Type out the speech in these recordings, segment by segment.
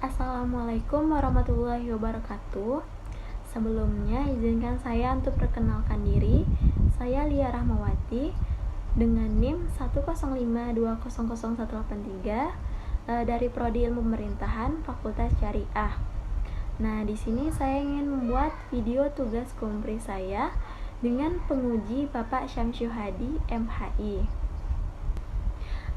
Assalamualaikum warahmatullahi wabarakatuh. Sebelumnya izinkan saya untuk perkenalkan diri. Saya Lia Rahmawati dengan NIM 105200183 dari Prodi Ilmu Pemerintahan Fakultas Syariah. Nah, di sini saya ingin membuat video tugas kumpri saya dengan penguji Bapak Syamsu Hadi, MHI.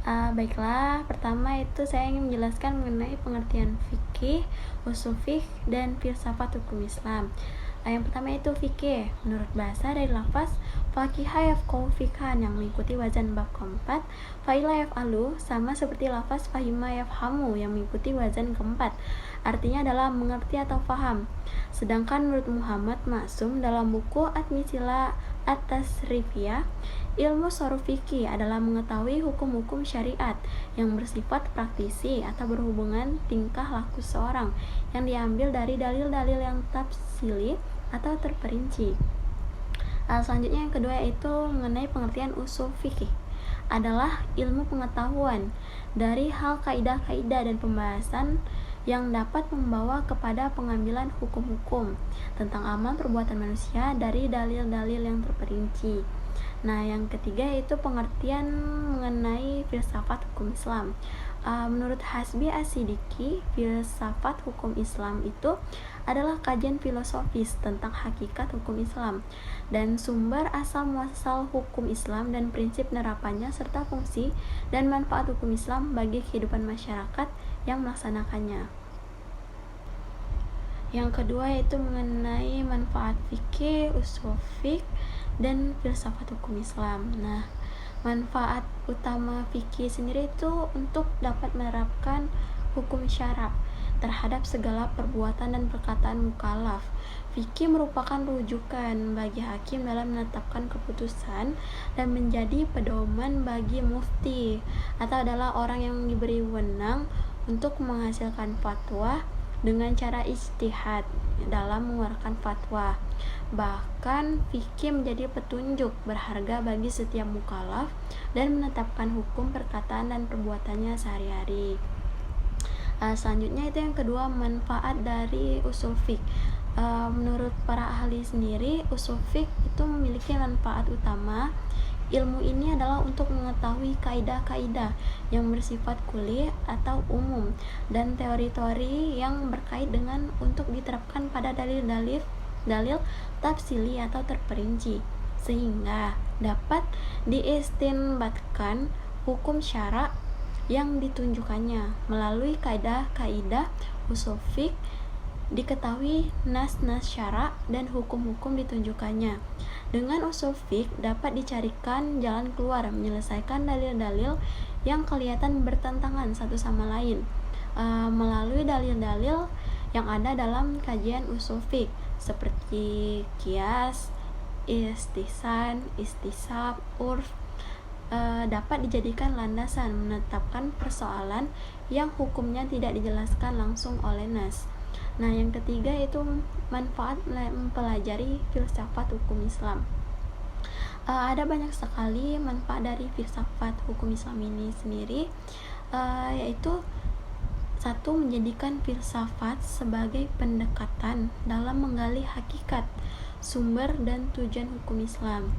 Baiklah, pertama itu saya ingin menjelaskan mengenai pengertian fikih, ushul fiqh, dan filsafat hukum Islam. Yang pertama itu fikih. Menurut bahasa dari lafaz faqiha yafqahu fiqhan yang mengikuti wazan bab keempat, fa'ila yaf'alu sama seperti lafaz fahima yafhamu yang mengikuti wazan keempat. Artinya adalah mengerti atau faham. Sedangkan menurut Muhammad Maksum dalam buku At-Misila At-Tasrifiyah, ilmu sharaf fikih adalah mengetahui hukum-hukum syariat yang bersifat praktisi atau berhubungan tingkah laku seorang yang diambil dari dalil-dalil yang tafsili atau terperinci. Selanjutnya yang kedua yaitu mengenai pengertian ushul fikih adalah ilmu pengetahuan dari hal kaidah-kaidah dan pembahasan yang dapat membawa kepada pengambilan hukum-hukum tentang amal perbuatan manusia dari dalil-dalil yang terperinci. Nah, yang ketiga yaitu pengertian mengenai filsafat hukum Islam. Menurut Hasbi As-Siddiqi, filsafat hukum Islam itu adalah kajian filosofis tentang hakikat hukum Islam dan sumber asal muasal hukum Islam dan prinsip penerapannya serta fungsi dan manfaat hukum Islam bagi kehidupan masyarakat yang melaksanakannya. Yang kedua yaitu mengenai manfaat fikih, ushul fiqh, dan filsafat hukum Islam. Nah, manfaat utama fikih sendiri itu untuk dapat menerapkan hukum syara terhadap segala perbuatan dan perkataan mukallaf. Fikih merupakan rujukan bagi hakim dalam menetapkan keputusan dan menjadi pedoman bagi mufti atau adalah orang yang diberi wewenang untuk menghasilkan fatwa dengan cara ijtihad dalam mengeluarkan fatwa. Bahkan fikih menjadi petunjuk berharga bagi setiap mukallaf dan menetapkan hukum perkataan dan perbuatannya sehari-hari. Selanjutnya itu yang kedua, manfaat dari ushul fiqh. Menurut para ahli sendiri, ushul fiqh itu memiliki manfaat utama. Ilmu ini adalah untuk mengetahui kaidah-kaidah yang bersifat kulli atau umum dan teori-teori yang berkait dengan untuk diterapkan pada dalil tafsili atau terperinci sehingga dapat diistinbatkan hukum syara yang ditunjukkannya melalui kaidah-kaidah ushul fiqh. Diketahui nas-nas syara dan hukum-hukum ditunjukkannya. Dengan ushul fiqh dapat dicarikan jalan keluar menyelesaikan dalil-dalil yang kelihatan bertentangan satu sama lain melalui dalil-dalil yang ada dalam kajian ushul fiqh seperti qiyas, istihsan, istisab, urf dapat dijadikan landasan menetapkan persoalan yang hukumnya tidak dijelaskan langsung oleh nas. Nah, yang ketiga yaitu manfaat mempelajari filsafat hukum Islam. Ada banyak sekali manfaat dari filsafat hukum Islam ini sendiri, yaitu satu, menjadikan filsafat sebagai pendekatan dalam menggali hakikat, sumber, dan tujuan hukum Islam.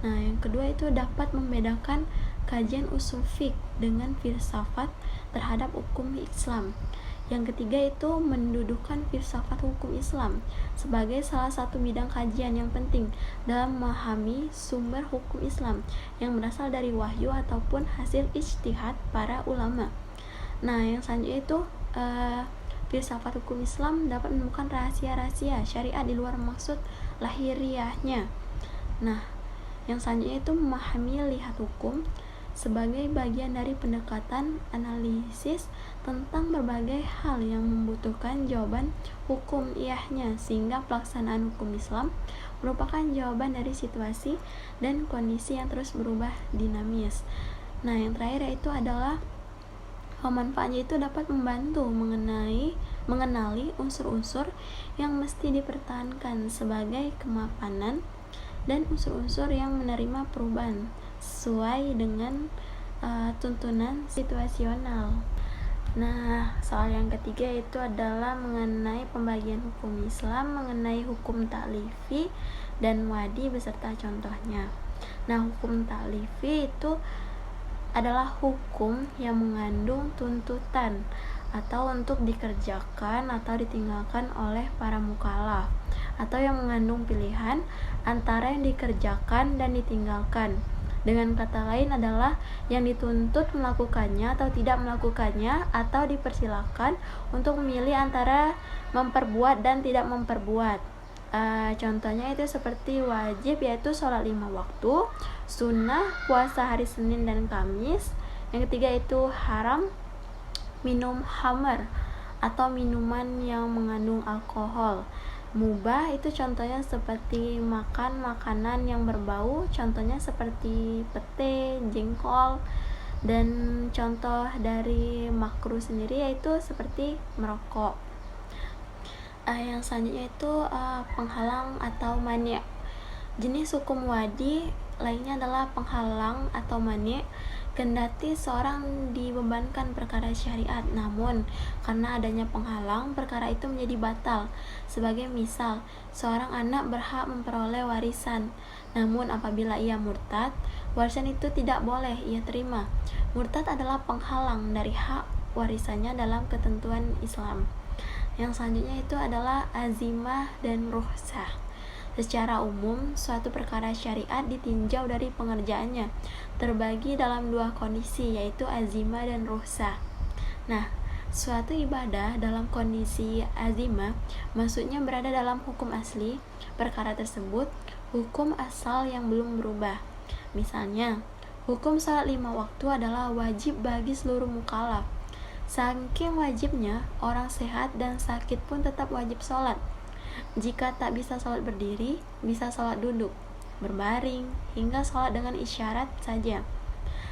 Nah, yang kedua itu dapat membedakan kajian ushul fiqh dengan filsafat terhadap hukum Islam. Yang ketiga itu mendudukan filsafat hukum Islam sebagai salah satu bidang kajian yang penting dalam memahami sumber hukum Islam yang berasal dari wahyu ataupun hasil ijtihad para ulama. Nah, yang selanjutnya itu filsafat hukum Islam dapat menemukan rahasia-rahasia syariat di luar maksud lahiriahnya. Nah, yang selanjutnya itu memahami lihat hukum sebagai bagian dari pendekatan analisis tentang berbagai hal yang membutuhkan jawaban hukum iyahnya sehingga pelaksanaan hukum Islam merupakan jawaban dari situasi dan kondisi yang terus berubah dinamis. Nah, yang terakhir yaitu adalah manfaatnya itu dapat membantu mengenali unsur-unsur yang mesti dipertahankan sebagai kemapanan dan unsur-unsur yang menerima perubahan sesuai dengan tuntunan situasional. Nah, soal yang ketiga itu adalah mengenai pembagian hukum Islam, mengenai hukum ta'lifi dan wadi beserta contohnya. Nah, hukum ta'lifi itu adalah hukum yang mengandung tuntutan atau untuk dikerjakan atau ditinggalkan oleh para mukallaf, atau yang mengandung pilihan antara yang dikerjakan dan ditinggalkan. Dengan kata lain adalah yang dituntut melakukannya atau tidak melakukannya, atau dipersilakan untuk memilih antara memperbuat dan tidak memperbuat. Contohnya itu seperti wajib yaitu sholat 5 waktu, sunnah puasa hari Senin dan Kamis. Yang ketiga itu haram minum khamar atau minuman yang mengandung alkohol. Mubah itu contohnya seperti makan makanan yang berbau, contohnya seperti pete, jengkol. Dan contoh dari makruh sendiri yaitu seperti merokok. Yang selanjutnya itu penghalang atau mani'. Jenis hukum wadi lainnya adalah penghalang atau mani'. Kendati seorang dibebankan perkara syariat, namun karena adanya penghalang, perkara itu menjadi batal. Sebagai misal, seorang anak berhak memperoleh warisan, namun apabila ia murtad, warisan itu tidak boleh ia terima. Murtad adalah penghalang dari hak warisannya dalam ketentuan Islam. Yang selanjutnya itu adalah azimah dan rukhsah. Secara umum, suatu perkara syariat ditinjau dari pengerjaannya, terbagi dalam dua kondisi, yaitu azimah dan rukhsah. Nah, suatu ibadah dalam kondisi azimah, maksudnya berada dalam hukum asli perkara tersebut, hukum asal yang belum berubah. Misalnya, hukum salat 5 waktu adalah wajib bagi seluruh mukallaf. Saking wajibnya, orang sehat dan sakit pun tetap wajib sholat. Jika tak bisa sholat berdiri, bisa sholat duduk, berbaring, hingga sholat dengan isyarat saja.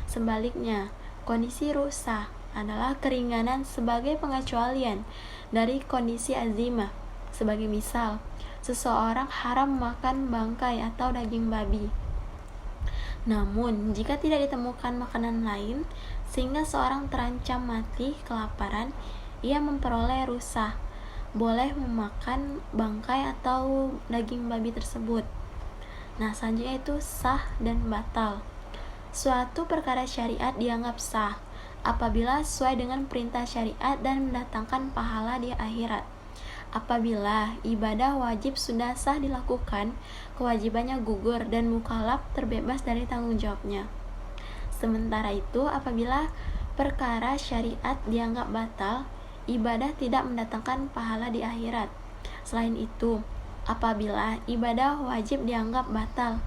Sebaliknya, kondisi rukhsah adalah keringanan sebagai pengecualian dari kondisi azimah. Sebagai misal, seseorang haram makan bangkai atau daging babi. Namun, jika tidak ditemukan makanan lain, sehingga seorang terancam mati kelaparan, ia memperoleh rukhsah, boleh memakan bangkai atau daging babi tersebut. Nah, selanjutnya itu sah dan batal. Suatu perkara syariat dianggap sah apabila sesuai dengan perintah syariat dan mendatangkan pahala di akhirat. Apabila ibadah wajib sudah sah dilakukan, kewajibannya gugur dan mukallaf terbebas dari tanggung jawabnya. Sementara itu, apabila perkara syariat dianggap batal, ibadah tidak mendatangkan pahala di akhirat. Selain itu, apabila ibadah wajib dianggap batal,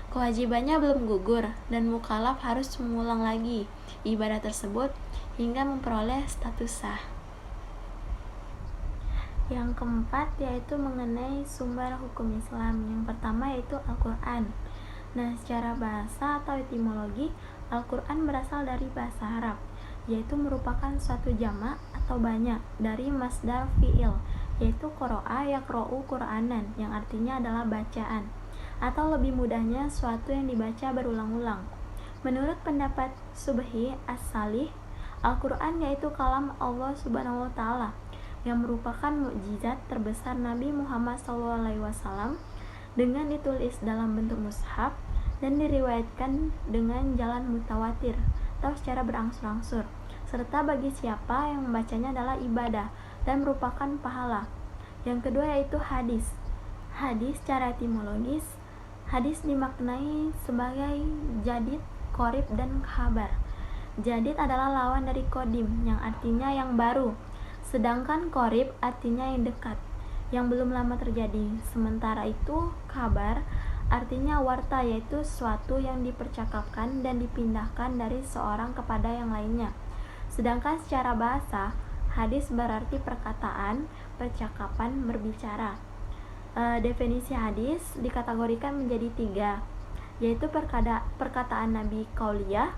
kewajibannya belum gugur dan mukallaf harus mengulang lagi ibadah tersebut hingga memperoleh status sah. Yang keempat yaitu mengenai sumber hukum Islam. Yang pertama yaitu Al-Quran. Nah, secara bahasa atau etimologi, Al-Quran berasal dari bahasa Arab, yaitu merupakan suatu jamak atau banyak dari masdar fi'il, yaitu qara'a yaqra'u Qur'anan, yang artinya adalah bacaan, atau lebih mudahnya suatu yang dibaca berulang-ulang. Menurut pendapat Subhi As-Salih, Al-Quran yaitu kalam Allah Subhanahu wa Ta'ala yang merupakan mukjizat terbesar Nabi Muhammad SAW, dengan ditulis dalam bentuk mushaf dan diriwayatkan dengan jalan mutawatir atau secara berangsur-angsur, serta bagi siapa yang membacanya adalah ibadah dan merupakan pahala. Yang kedua yaitu hadis. Hadis secara etimologis, hadis dimaknai sebagai jadid, qorib, dan khabar. Jadid adalah lawan dari kodim, yang artinya yang baru, sedangkan qorib artinya yang dekat, yang belum lama terjadi. Sementara itu, khabar artinya warta, yaitu sesuatu yang dipercakapkan dan dipindahkan dari seorang kepada yang lainnya. Sedangkan secara bahasa, hadis berarti perkataan, percakapan, berbicara. Definisi hadis dikategorikan menjadi 3, yaitu perkataan Nabi qauliyah,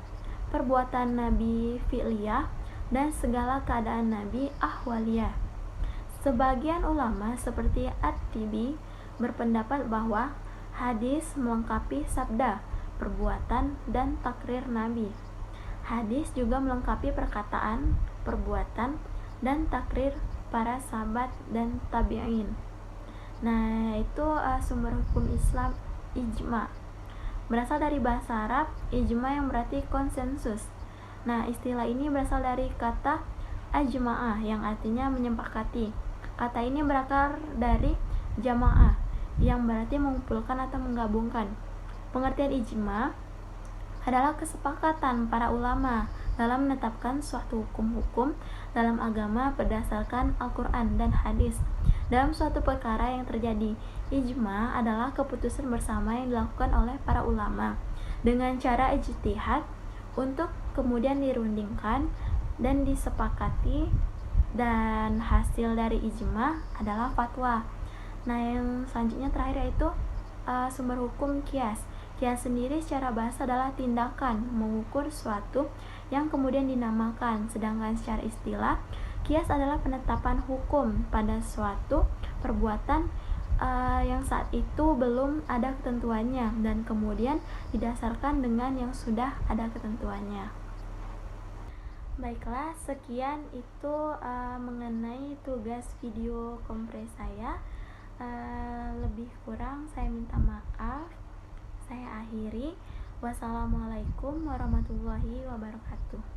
perbuatan Nabi fi'liyah, dan segala keadaan Nabi ahwaliyah. Sebagian ulama seperti At-Tibi berpendapat bahwa hadis melengkapi sabda, perbuatan, dan takrir Nabi. Hadis juga melengkapi perkataan, perbuatan, dan takrir para sahabat dan tabi'in. Nah, itu sumber hukum Islam ijma. Berasal dari bahasa Arab, ijma yang berarti konsensus. Nah, istilah ini berasal dari kata ajma'ah yang artinya menyepakati. Kata ini berakar dari jamaah yang berarti mengumpulkan atau menggabungkan. Pengertian ijma adalah kesepakatan para ulama dalam menetapkan suatu hukum-hukum dalam agama berdasarkan Al-Quran dan hadis dalam suatu perkara yang terjadi. Ijma adalah keputusan bersama yang dilakukan oleh para ulama dengan cara ijtihad untuk kemudian dirundingkan dan disepakati, dan hasil dari ijma adalah fatwa. Nah, yang selanjutnya terakhir yaitu sumber hukum kias. Kias sendiri secara bahasa adalah tindakan mengukur suatu yang kemudian dinamakan, sedangkan secara istilah kias adalah penetapan hukum pada suatu perbuatan yang saat itu belum ada ketentuannya dan kemudian didasarkan dengan yang sudah ada ketentuannya. Baiklah, sekian itu mengenai tugas video kompres saya. Lebih kurang saya minta maaf. Saya akhiri. Wassalamualaikum warahmatullahi wabarakatuh.